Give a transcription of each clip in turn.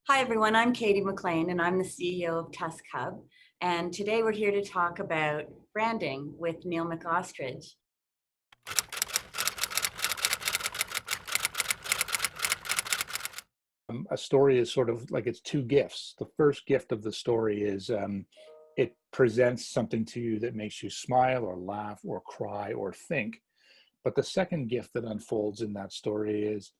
Hi, everyone. I'm Katie McLean, and I'm the CEO of Tusk Hub. And today we're here to talk about branding with Neil McOstrich. A story is sort of like it's two gifts. The first gift of the story is it presents something to you that makes you smile or laugh or cry or think. But the second gift that unfolds in that story is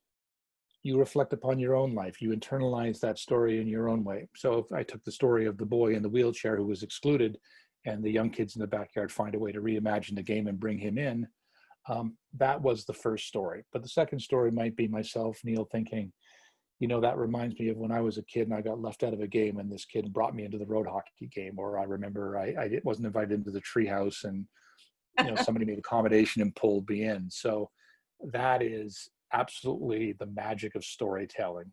you reflect upon your own life. You internalize that story in your own way. So if I took the story of the boy in the wheelchair who was excluded and the young kids in the backyard find a way to reimagine the game and bring him in, that was the first story. But the second story might be myself, Neil, thinking, that reminds me of when I was a kid and I got left out of a game and this kid brought me into the road hockey game. Or I remember I wasn't invited into the treehouse and, somebody made accommodation and pulled me in. So that is absolutely the magic of storytelling.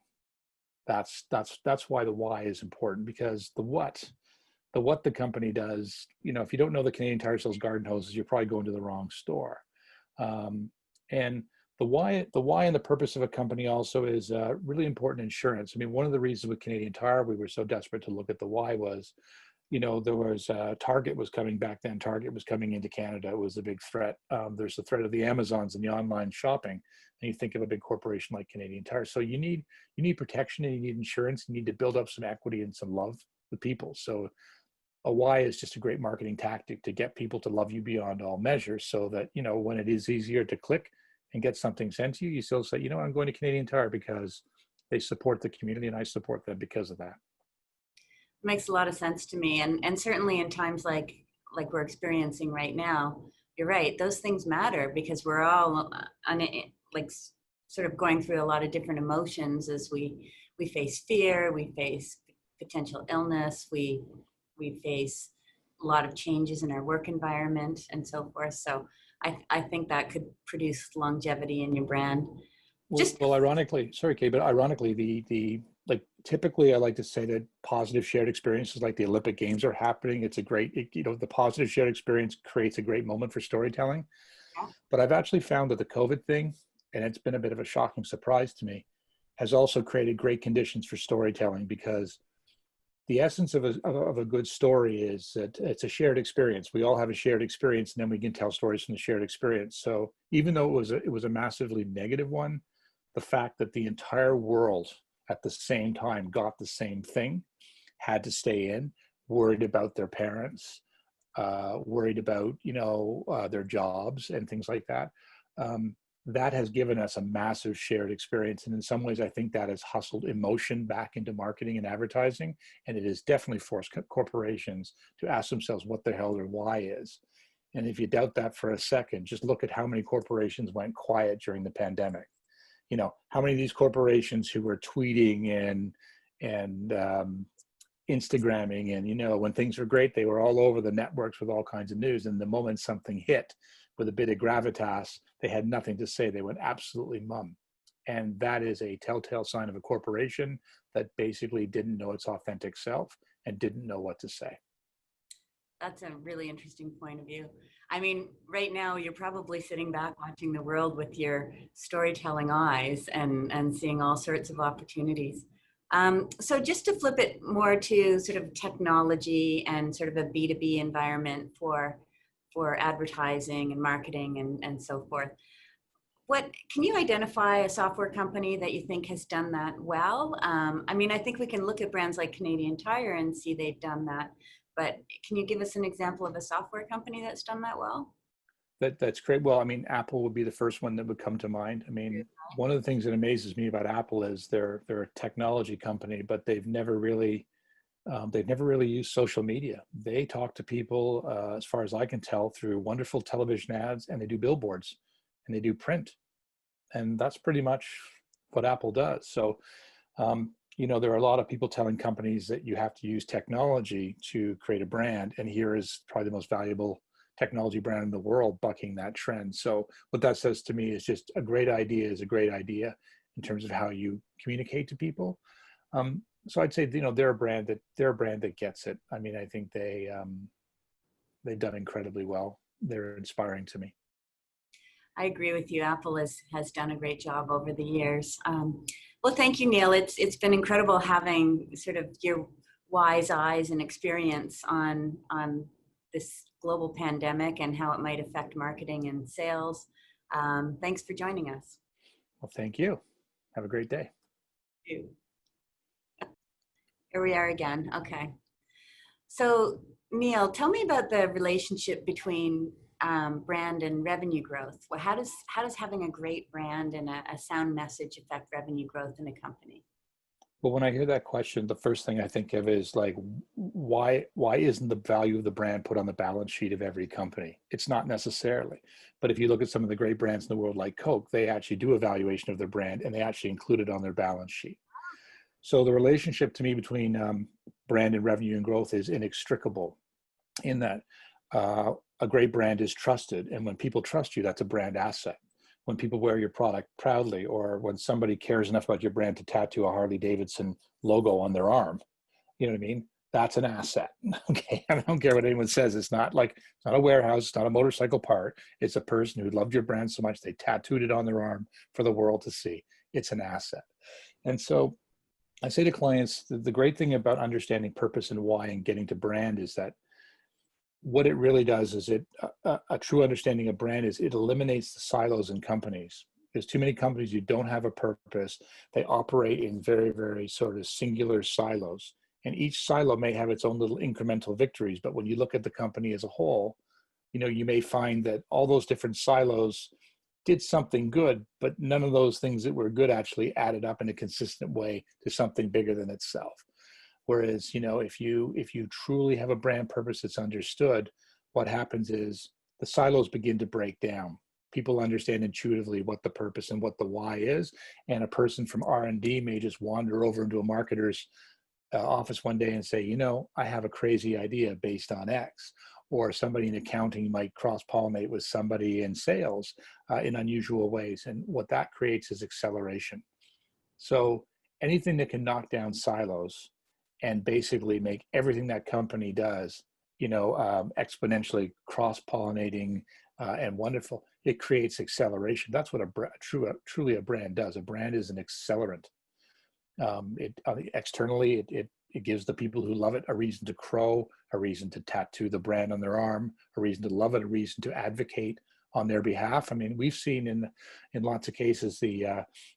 That's why the why is important, because the what the company does, if you don't know the Canadian Tire sells garden hoses, you're probably going to the wrong store. And the why and the purpose of a company also is really important. Insurance. I mean, one of the reasons with Canadian Tire we were so desperate to look at the why was, there was Target was coming back then. Target was coming into Canada. It was a big threat. There's the threat of the Amazons and the online shopping. And you think of a big corporation like Canadian Tire. So you need protection and you need insurance. You need to build up some equity and some love with people. So a why is just a great marketing tactic to get people to love you beyond all measures, so that, when it is easier to click and get something sent to you, you still say, I'm going to Canadian Tire because they support the community and I support them because of that. Makes a lot of sense to me. And certainly in times like we're experiencing right now, you're right. Those things matter because we're all sort of going through a lot of different emotions as we face fear, we face potential illness, we face a lot of changes in our work environment and so forth. So I think that could produce longevity in your brand. Well, ironically, sorry, Kay, but ironically, the like typically I like to say that positive shared experiences like the Olympic Games are happening. It's a great, the positive shared experience creates a great moment for storytelling. Yeah. But I've actually found that the COVID thing, and it's been a bit of a shocking surprise to me, has also created great conditions for storytelling, because the essence of a good story is that it's a shared experience. We all have a shared experience, and then we can tell stories from the shared experience. So even though it was a massively negative one, the fact that the entire world at the same time got the same thing, had to stay in, worried about their parents, worried about their jobs and things like that. That has given us a massive shared experience. And in some ways, I think that has hustled emotion back into marketing and advertising. And it has definitely forced corporations to ask themselves what the hell their why is. And if you doubt that for a second, just look at how many corporations went quiet during the pandemic. How many of these corporations who were tweeting and Instagramming, and when things were great, they were all over the networks with all kinds of news. And the moment something hit with a bit of gravitas, they had nothing to say. They went absolutely mum. And that is a telltale sign of a corporation that basically didn't know its authentic self and didn't know what to say. That's a really interesting point of view. I mean, right now you're probably sitting back watching the world with your storytelling eyes and seeing all sorts of opportunities. So just to flip it more to sort of technology and sort of a B2B environment for advertising and marketing and so forth. Can you identify a software company that you think has done that well? I mean, I think we can look at brands like Canadian Tire and see they've done that, but can you give us an example of a software company that's done that well? That's great. Well, I mean, Apple would be the first one that would come to mind. I mean, one of the things that amazes me about Apple is they're a technology company, but they've never really used social media. They talk to people, as far as I can tell, through wonderful television ads, and they do billboards and they do print. And that's pretty much what Apple does. So, there are a lot of people telling companies that you have to use technology to create a brand. And here is probably the most valuable technology brand in the world bucking that trend. So what that says to me is just a great idea is a great idea in terms of how you communicate to people. So I'd say, they're a brand that gets it. I mean, I think they've done incredibly well. They're inspiring to me. I agree with you. Apple has done a great job over the years. Well, thank you, Neil. It's been incredible having sort of your wise eyes and experience on this global pandemic and how it might affect marketing and sales. Thanks for joining us. Well, thank you. Have a great day. Here we are again. Okay. So, Neil, tell me about the relationship between brand and revenue growth. Well, how does having a great brand and a sound message affect revenue growth in a company? Well, when I hear that question, the first thing I think of is like, why isn't the value of the brand put on the balance sheet of every company? It's not necessarily. But if you look at some of the great brands in the world like Coke, they actually do a valuation of their brand and they actually include it on their balance sheet. So the relationship to me between brand and revenue and growth is inextricable in that a great brand is trusted. And when people trust you, that's a brand asset. When people wear your product proudly, or when somebody cares enough about your brand to tattoo a Harley Davidson logo on their arm, you know what I mean? That's an asset. Okay. I don't care what anyone says. It's not a warehouse. It's not a motorcycle part. It's a person who loved your brand so much they tattooed it on their arm for the world to see. It's an asset. And so I say to clients, the great thing about understanding purpose and why and getting to brand is that what it really does is a true understanding of brand is it eliminates the silos in companies. There's too many companies who don't have a purpose. They operate in very, very sort of singular silos. And each silo may have its own little incremental victories. But when you look at the company as a whole, you may find that all those different silos did something good, but none of those things that were good actually added up in a consistent way to something bigger than itself. Whereas, if you truly have a brand purpose that's understood, what happens is the silos begin to break down. People understand intuitively what the purpose and what the why is, and a person from R&D may just wander over into a marketer's office one day and say, I have a crazy idea based on X. Or somebody in accounting might cross-pollinate with somebody in sales in unusual ways. And what that creates is acceleration. So anything that can knock down silos and basically make everything that company does, exponentially cross-pollinating and wonderful, it creates acceleration. That's what truly a brand does. A brand is an accelerant. Externally, it gives the people who love it a reason to crow, a reason to tattoo the brand on their arm, a reason to love it, a reason to advocate on their behalf. I mean, we've seen in lots of cases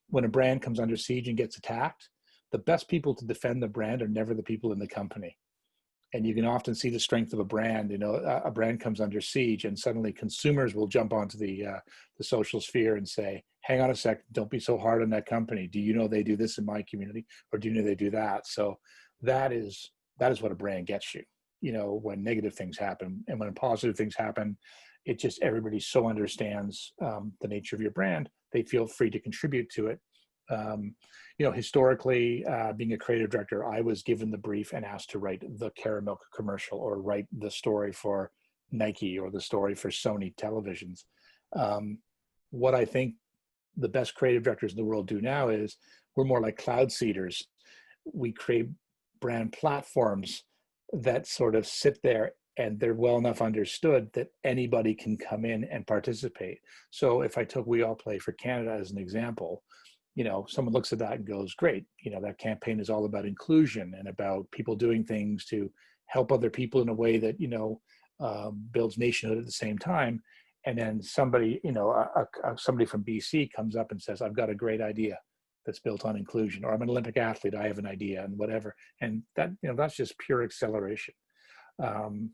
when a brand comes under siege and gets attacked, the best people to defend the brand are never the people in the company. And you can often see the strength of a brand. A brand comes under siege, and suddenly consumers will jump onto the social sphere and say, "Hang on a second, don't be so hard on that company. Do you know they do this in my community, or do you know they do that?" So that is what a brand gets you. When negative things happen, and when positive things happen, it just everybody so understands the nature of your brand. They feel free to contribute to it. Historically, being a creative director, I was given the brief and asked to write the caramel commercial or write the story for Nike or the story for Sony televisions. What I think the best creative directors in the world do now is we're more like cloud seeders. We create brand platforms that sort of sit there and they're well enough understood that anybody can come in and participate. So if I took We All Play for Canada as an example, someone looks at that and goes, great, that campaign is all about inclusion and about people doing things to help other people in a way that, builds nationhood at the same time. And then somebody, somebody from BC comes up and says, I've got a great idea that's built on inclusion, or I'm an Olympic athlete, I have an idea and whatever. And that, that's just pure acceleration. And,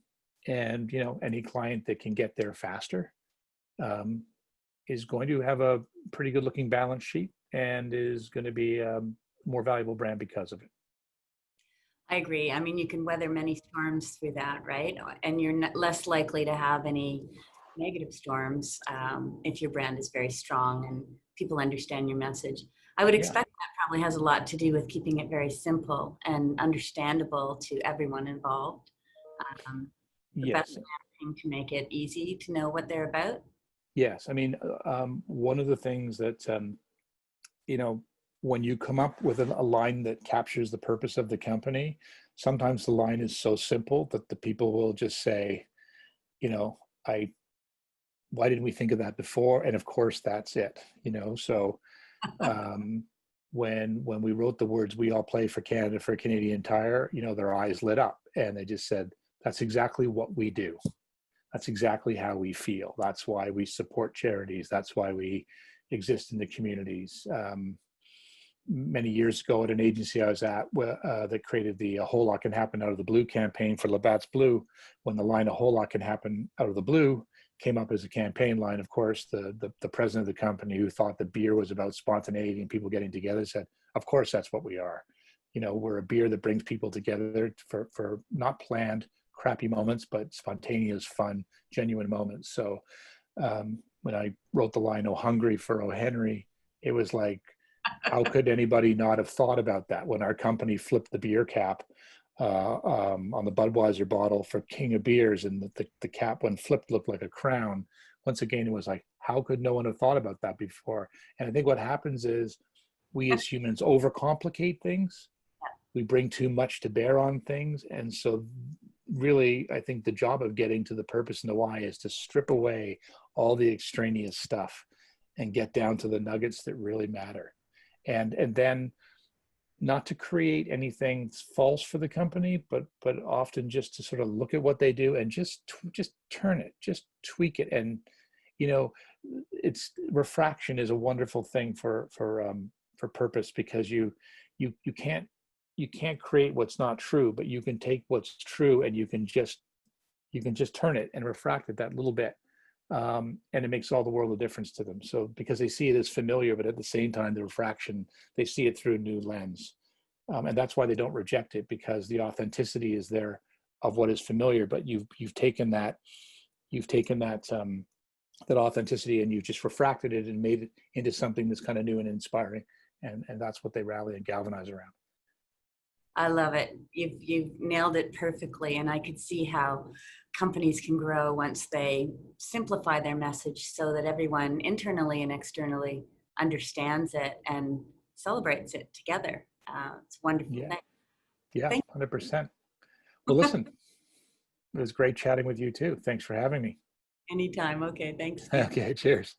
any client that can get there faster is going to have a pretty good looking balance sheet and is going to be a more valuable brand because of it. I agree. I mean, you can weather many storms through that, right? And you're less likely to have any negative storms if your brand is very strong and people understand your message. I would expect that probably has a lot to do with keeping it very simple and understandable to everyone involved. The best thing to make it easy to know what they're about. Yes. I mean, one of the things that, when you come up with a line that captures the purpose of the company, sometimes the line is so simple that the people will just say, why didn't we think of that before? And of course, that's it, so when we wrote the words "We all play for Canada for Canadian Tire," you know, their eyes lit up and they just said, "That's exactly what we do. That's exactly how we feel. That's why we support charities. That's why we exist in the communities." Many years ago at an agency I was at that created the "A Whole Lot Can Happen Out of the Blue" campaign for Labatt's Blue, when the line "A Whole Lot Can Happen Out of the Blue" came up as a campaign line, of course, the president of the company, who thought that beer was about spontaneity and people getting together, said, "Of course, that's what we are. You know, we're a beer that brings people together for not planned, crappy moments, but spontaneous, fun, genuine moments." So when I wrote the line "Oh Hungry" for O. Henry, it was like, how could anybody not have thought about that when our company flipped the beer cap on the Budweiser bottle for King of Beers, and the cap, when flipped, looked like a crown? Once again, it was like, how could no one have thought about that before? And I think what happens is we as humans overcomplicate things. We bring too much to bear on things. And so really, I think the job of getting to the purpose and the why is to strip away all the extraneous stuff and get down to the nuggets that really matter. And then not to create anything false for the company, but often just to sort of look at what they do and just turn it, just tweak it. And you know, it's refraction is a wonderful thing for purpose, because you can't create what's not true, but you can take what's true and you can just turn it and refract it that little bit. And it makes all the world of difference to them. So because they see it as familiar, but at the same time, the refraction, they see it through a new lens. And that's why they don't reject it, because the authenticity is there of what is familiar, but you've taken that that authenticity and you've just refracted it and made it into something that's kind of new and inspiring. And that's what they rally and galvanize around. I love it. You've nailed it perfectly. And I could see how companies can grow once they simplify their message so that everyone internally and externally understands it and celebrates it together. It's a wonderful Yeah. thing. Yeah. Thank 100%. Well, listen, it was great chatting with you too. Thanks for having me. Anytime. Okay. Thanks, Steve. Okay. Cheers.